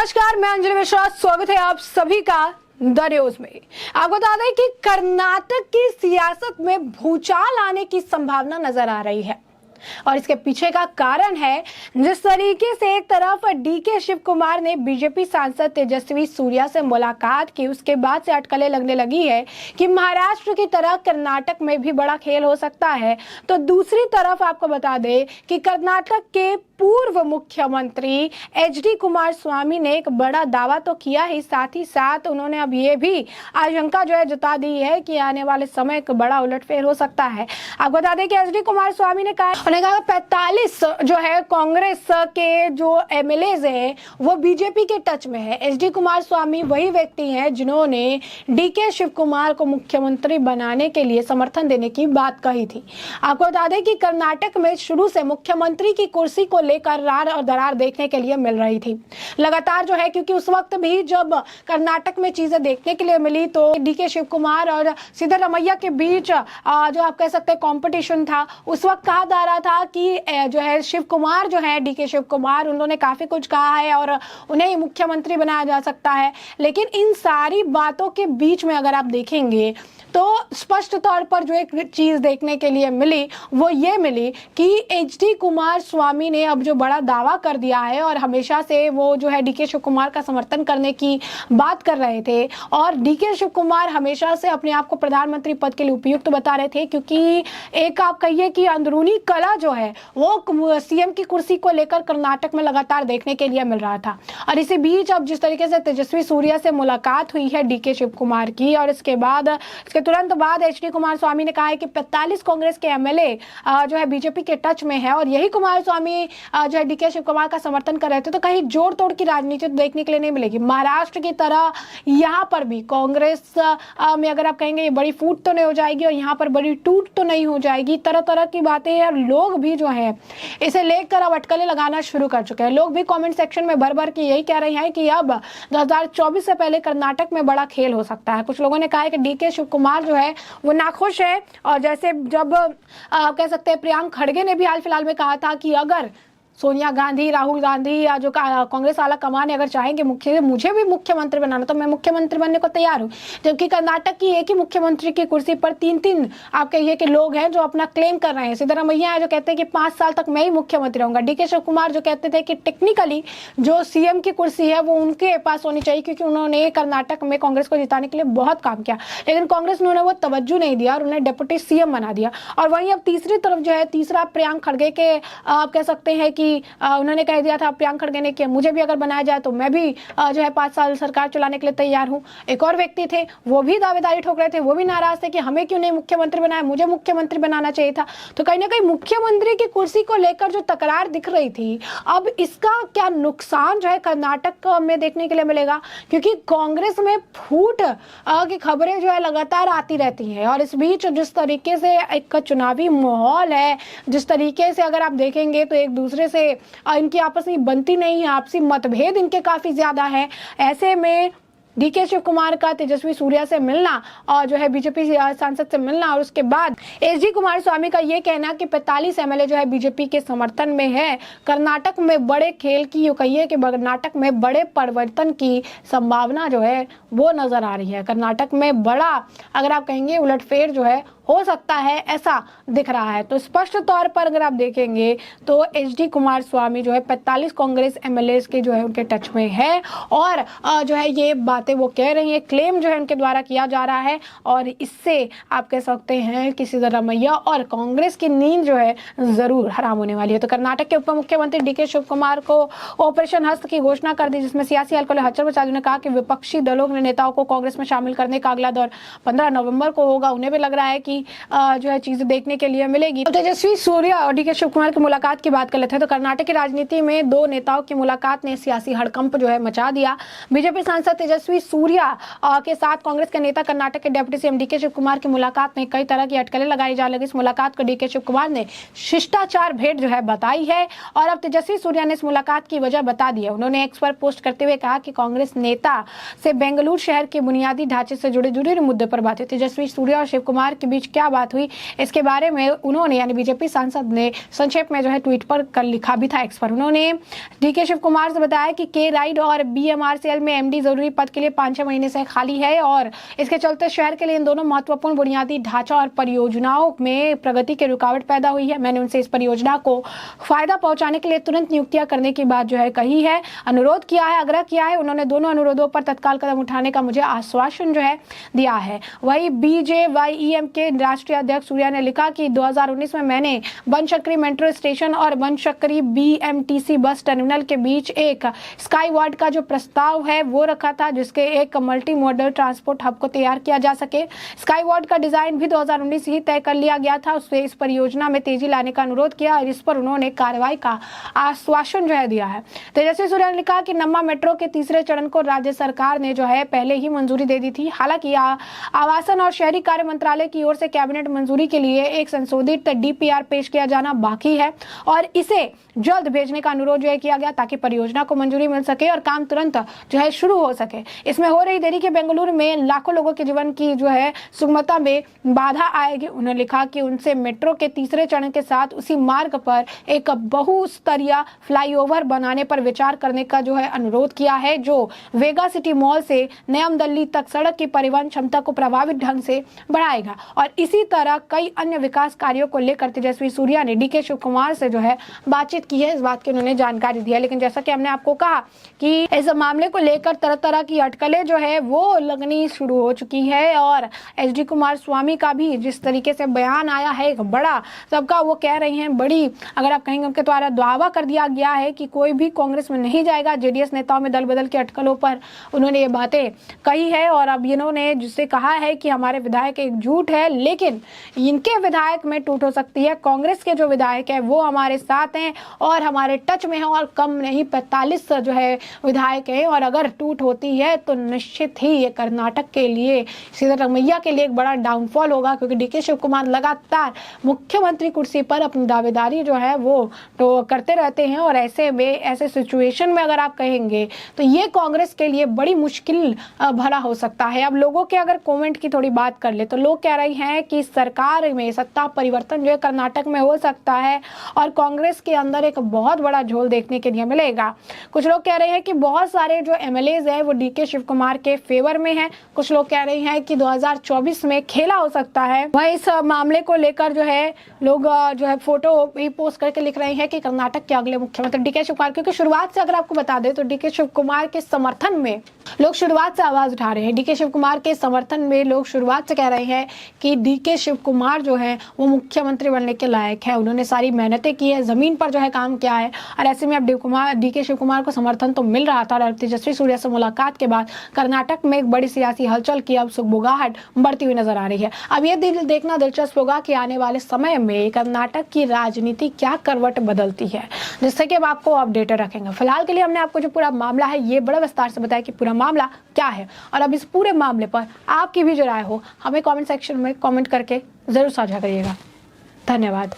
नमस्कार, मैं अंजलि मिश्रा। स्वागत है आप सभी का द न्यूज में। आपको बता दें कि कर्नाटक की सियासत में भूचाल आने की संभावना नजर आ रही है और इसके पीछे का कारण है जिस तरीके से एक तरफ डीके शिव कुमार ने बीजेपी सांसद तेजस्वी सूर्या से मुलाकात की, उसके बाद से अटकलें लगने लगी है कि महाराष्ट्र की तरह कर्नाटक में भी बड़ा खेल हो सकता है। तो दूसरी तरफ आपको बता दें कि कर्नाटक के पूर्व मुख्यमंत्री एचडी कुमारस्वामी ने एक बड़ा दावा तो किया ही, साथ ही साथ उन्होंने अब ये भी आशंका जो है जता दी है कि आने वाले समय एक बड़ा उलटफेर हो सकता है। आपको बता दें कि एचडी कुमारस्वामी ने कहा 45 जो है कांग्रेस के जो एमएलएज हैं वो बीजेपी के टच में है। एचडी कुमारस्वामी वही व्यक्ति हैं जिन्होंने डीके शिव कुमार को मुख्यमंत्री बनाने के लिए समर्थन देने की बात कही थी। आपको बता दें कि कर्नाटक में शुरू से मुख्यमंत्री की कुर्सी को लेकर रार और दरार देखने के लिए मिल रही थी लगातार जो है, क्योंकि उस वक्त भी जब कर्नाटक में चीजें देखने के लिए मिली तो डीके शिव कुमार और सिद्धरामैया के बीच जो आप कह सकते हैं कॉम्पिटिशन था। उस वक्त कहा जा रहा था कि जो है शिव कुमार जो है डीके शिव कुमार, उन्होंने काफी कुछ कहा है और उन्हें ही मुख्यमंत्री बनाया जा सकता है। लेकिन इन सारी बातों के बीच में अगर आप देखेंगे तो स्पष्ट तौर पर जो एक चीज देखने के लिए मिली वो ये मिली कि एचडी कुमारस्वामी ने अब जो बड़ा दावा कर दिया है और हमेशा से वो जो है डीके शिव कुमार का समर्थन करने की बात कर रहे थे और डीके शिव कुमार हमेशा से अपने आप को प्रधानमंत्री पद के लिए उपयुक्त बता रहे थे, क्योंकि एक आप कहिए कि अंदरूनी कला जो है वो सीएम की कुर्सी को लेकर कर्नाटक में लगातार देखने के लिए मिल रहा था। और इसी बीच अब जिस तरीके से तेजस्वी सूर्या से मुलाकात हुई है डीके शिव कुमार की और इसके तुरंत बाद एचडी कुमारस्वामी ने कहा है कि 45 कांग्रेस के एमएलए जो है बीजेपी के टच में है और यही कुमारस्वामी जो है डीके शिव कुमार का समर्थन कर रहे थे। तो कहीं जोड़ तोड़ की राजनीति देखने के लिए नहीं मिलेगी। महाराष्ट्र की तरह यहाँ पर भी कांग्रेस में अगर आप कहेंगे ये बड़ी फूट तो नहीं हो जाएगी और यहाँ पर बड़ी टूट तो नहीं हो जाएगी। तरह तरह की बातें हैं और लोग भी जो है इसे लेकर अब अटकलें लगाना शुरू कर चुके हैं। लोग भी कमेंट सेक्शन में भर भर के यही कह रहे हैं कि अब 2024 से पहले कर्नाटक में बड़ा खेल हो सकता है। कुछ लोगों ने कहा है कि डीके शिव कुमार जो है वो नाखुश है और जैसे जब कह सकते हैं प्रियंका खड़गे ने भी हाल फिलहाल में कहा था कि अगर सोनिया गांधी, राहुल गांधी या जो कांग्रेस आला कमान अगर चाहेंगे मुझे भी मुख्यमंत्री बनाना तो मैं मुख्यमंत्री बनने को तैयार हूं। जबकि कर्नाटक की एक ही मुख्यमंत्री की कुर्सी पर तीन आप कहिए कि लोग हैं जो अपना क्लेम कर रहे हैं। सिद्धरामैया जो कहते हैं कि 5 साल तक मैं ही मुख्यमंत्री रहूंगा। डीके शिव कुमार जो कहते थे कि टेक्निकली जो सीएम की कुर्सी है वो उनके पास होनी चाहिए क्योंकि उन्होंने कर्नाटक में कांग्रेस को जिताने के लिए बहुत काम किया, लेकिन कांग्रेस ने उन्हें वो तवज्जो नहीं दिया और उन्हें डिप्टी सीएम बना दिया। और वहीं अब तीसरी तरफ जो है तीसरा प्रियंका खड़गे के आप कह सकते हैं कि उन्होंने कह दिया था प्रियंका खड़गे ने कि मुझे भी अगर बनाया जाए तो मैं भी जो है 5 साल सरकार चलाने के लिए तैयार हूं। एक और व्यक्ति थे वो भी दावेदारी ठोक रहे थे, वो भी नाराज थे कि हमें क्यों नहीं मुख्यमंत्री बनाया, मुझे मुख्यमंत्री बनाना चाहिए था। तो कहीं ना कहीं मुख्यमंत्री की कुर्सी को लेकर जो तकरार दिख रही थी, अब इसका क्या नुकसान जो है कर्नाटक में देखने के लिए मिलेगा, क्योंकि कांग्रेस में फूट की खबरें जो है लगातार आती रहती है। और इस बीच जिस तरीके से एक चुनावी माहौल है, जिस तरीके से अगर आप देखेंगे तो एक दूसरे से इनकी आपस में बनती नहीं है, आपसी मतभेद इनके काफी ज्यादा है। ऐसे में डीके शिव कुमार का तेजस्वी सूर्या से मिलना और जो है बीजेपी सांसद से मिलना और उसके बाद एचडी कुमारस्वामी का ये कहना कि 45 एमएलए जो है बीजेपी के समर्थन में है, कर्नाटक में बड़े खेल की यो कहिए कि कर्नाटक में बड़े परिवर्तन की संभावना जो है वो नजर आ रही है। कर्नाटक में बड़ा अगर आप कहेंगे उलटफेर जो है हो सकता है, ऐसा दिख रहा है। तो स्पष्ट तौर पर अगर आप देखेंगे तो एचडी कुमारस्वामी जो है 45 कांग्रेस एमएलए के जो है उनके टच में है और जो है ये बातें वो कह रही है, क्लेम जो है उनके द्वारा किया जा रहा है और इससे आप कह सकते हैं कि सिद्धरामैया और कांग्रेस की नींद जो है जरूर हराम होने वाली है। तो कर्नाटक के उप मुख्यमंत्री डीके शिव कुमार को ऑपरेशन हस्त की घोषणा कर दी, जिसमें सियासी हलचल मचा दी। उन्होंने कहा कि विपक्षी दलों के नेताओं को कांग्रेस में शामिल करने का अगला दौर 15 नवंबर को होगा। उन्हें भी लग रहा है कि जो है चीजें देखने के लिए मिलेगी। तो तेजस्वी सूर्या और डीके शिव कुमार की मुलाकात की बात कर लेते हैं तो कर्नाटक की राजनीति में दो नेताओं की मुलाकात ने सियासी हड़कंप जो है मचा दिया। बीजेपी सांसद तेजस्वी सूर्या के साथ कांग्रेस के नेता कर्नाटक के deputy CM DK Shiv Kumar की मुलाकात में कई तरह की अटकलें लगाई जा लगी। इस मुलाकात को डीके शिव कुमार ने शिष्टाचार भेंट जो है बताई है और अब तेजस्वी सूर्या ने इस मुलाकात की वजह बता दी है। उन्होंने एक्स पर पोस्ट करते हुए कहा कि कांग्रेस नेता से बेंगलुरु शहर के बुनियादी ढांचे से जुड़े मुद्दे पर बात हुई। तेजस्वी सूर्या और शिव कुमार के बीच बीच क्या बात हुई, इसके बारे में उन्होंने यानी बीजेपी सांसद ने संक्षेप में जो है ट्वीट पर कल लिखा भी था एक्स पर। उन्होंने डीके शिव कुमार से बताया कि के राइड और बीएमआरसीएल में एमडी जरूरी पद के लिए 5-6 महीने से खाली है और इसके चलते शहर के लिए इन दोनों महत्वपूर्ण बुनियादी ढांचा और परियोजनाओं में प्रगति की रुकावट पैदा हुई है। मैंने उनसे इस परियोजना को फायदा पहुंचाने के लिए तुरंत नियुक्तियां करने की बात जो है कही है, अनुरोध किया है, आग्रह किया है। उन्होंने दोनों अनुरोधों पर तत्काल कदम उठाने का मुझे आश्वासन जो है दिया है। वही बीजेवाईएम के राष्ट्रीय अध्यक्ष सूर्या ने लिखा कि 2019 में मैंने बनशक्करी मेट्रो स्टेशन और बनशक्करी बीएमटीसी बस टर्मिनल के बीच एक स्काई वार्ड का जो प्रस्ताव है वो रखा था, जिसके एक मल्टी मॉडल ट्रांसपोर्ट हब को तैयार किया जा सके। स्काई वार्ड का डिजाइन भी 2019 ही तय कर लिया गया था। उससे इस परियोजना में तेजी लाने का अनुरोध किया और इस पर उन्होंने कार्रवाई का आश्वासन जो है दिया है। तेजस्वी सूर्या ने लिखा कि नम्मा मेट्रो के तीसरे चरण को राज्य सरकार ने जो है पहले ही मंजूरी दे दी थी। हालांकि आवासन और शहरी कार्य मंत्रालय की ओर से कैबिनेट मंजूरी के लिए एक संशोधित डीपीआर पेश किया जाना बाकी है और इसे जल्द भेजने का अनुरोध जो है किया गया ताकि परियोजना को मंजूरी मिल सके और काम तुरंत जो है शुरू हो सके। इसमें हो रही देरी के बेंगलुरु में लाखों लोगों के जीवन की जो है सुगमता में बाधा आएगी। उन्होंने लिखा कि उनसे मेट्रो के तीसरे चरण के साथ उसी मार्ग पर एक बहुस्तरीय फ्लाईओवर बनाने पर विचार करने का जो है अनुरोध किया है, जो वेगा सिटी मॉल से न्याम दिल्ली तक सड़क की परिवहन क्षमता को प्रभावित ढंग से बढ़ाएगा। और इसी तरह कई अन्य विकास कार्यों को लेकर तेजस्वी सूर्या ने डीके शिव कुमार से जो है बातचीत की है, इस बात की उन्होंने जानकारी दी है। लेकिन जैसा कि हमने आपको कहा कि इस मामले को लेकर तरह तरह की अटकलें जो है वो लगनी शुरू हो चुकी है और एचडी कुमार स्वामी का भी जिस तरीके से बयान आया है एक बड़ा, सबका वो कह रही हैं बड़ी, अगर आप कहेंगे उनके द्वारा दावा कर दिया गया है कि कोई भी कांग्रेस में नहीं जाएगा। जेडीएस नेताओं में दल बदल के अटकलों पर उन्होंने ये बातें कही है और अब इन्होंने जिससे कहा है कि हमारे विधायक एकजुट है, लेकिन इनके विधायक में टूट हो सकती है। कांग्रेस के जो विधायक है वो हमारे साथ हैं और हमारे टच में है और कम नहीं 45 जो है विधायक हैं और अगर टूट होती है तो निश्चित ही ये कर्नाटक के लिए, सिद्धरामैया के लिए एक बड़ा डाउनफॉल होगा, क्योंकि डीके शिव कुमार लगातार मुख्यमंत्री कुर्सी पर अपनी दावेदारी जो है वो तो करते रहते हैं और ऐसे में ऐसे सिचुएशन में अगर आप कहेंगे तो ये कांग्रेस के लिए बड़ी मुश्किल भरा हो सकता है। अब लोगों के अगर कमेंट की थोड़ी बात कर ले तो लोग कह रहे हैं कि सरकार में सत्ता परिवर्तन जो है कर्नाटक में हो सकता है और कांग्रेस के अंदर एक बहुत बड़ा झोल देखने के लिए मिलेगा। कुछ लोग कह रहे हैं कि बहुत सारे जो एमएलएज हैं वो डीके शिव कुमार के फेवर में हैं। कुछ लोग कह रहे हैं कि 2024 में खेला हो सकता है। वह इस मामले को लेकर जो है लोग जो है फोटो भी पोस्ट करके लिख रहे हैं कि कर्नाटक के अगले मुख्यमंत्री डीके शिव कुमार, क्योंकि शुरुआत से अगर आपको बता दें तो डीके शिव कुमार के समर्थन में लोग शुरुआत से आवाज उठा रहे हैं। डीके शिव कुमार के समर्थन में लोग शुरुआत से कह रहे हैं कि डीके शिव कुमार जो है वो मुख्यमंत्री बनने के लायक है, उन्होंने सारी मेहनतें की है, जमीन पर जो है काम किया है और ऐसे में अब डीके शिव कुमार को समर्थन तो मिल रहा था और तेजस्वी सूर्या से मुलाकात के बाद कर्नाटक में एक बड़ी सियासी हलचल की अब सुगबुगाहट बढ़ती हुई नजर आ रही है। अब ये देखना दिलचस्प होगा कि आने वाले समय में कर्नाटक की राजनीति क्या करवट बदलती है, जिससे कि अब आपको अपडेटेड रखेंगे। फिलहाल के लिए हमने आपको जो पूरा मामला है ये बड़ा विस्तार से बताया कि पूरा मामला क्या है और अब इस पूरे मामले पर आपकी भी जो राय हो हमें कमेंट सेक्शन में कमेंट करके जरूर साझा करिएगा। धन्यवाद।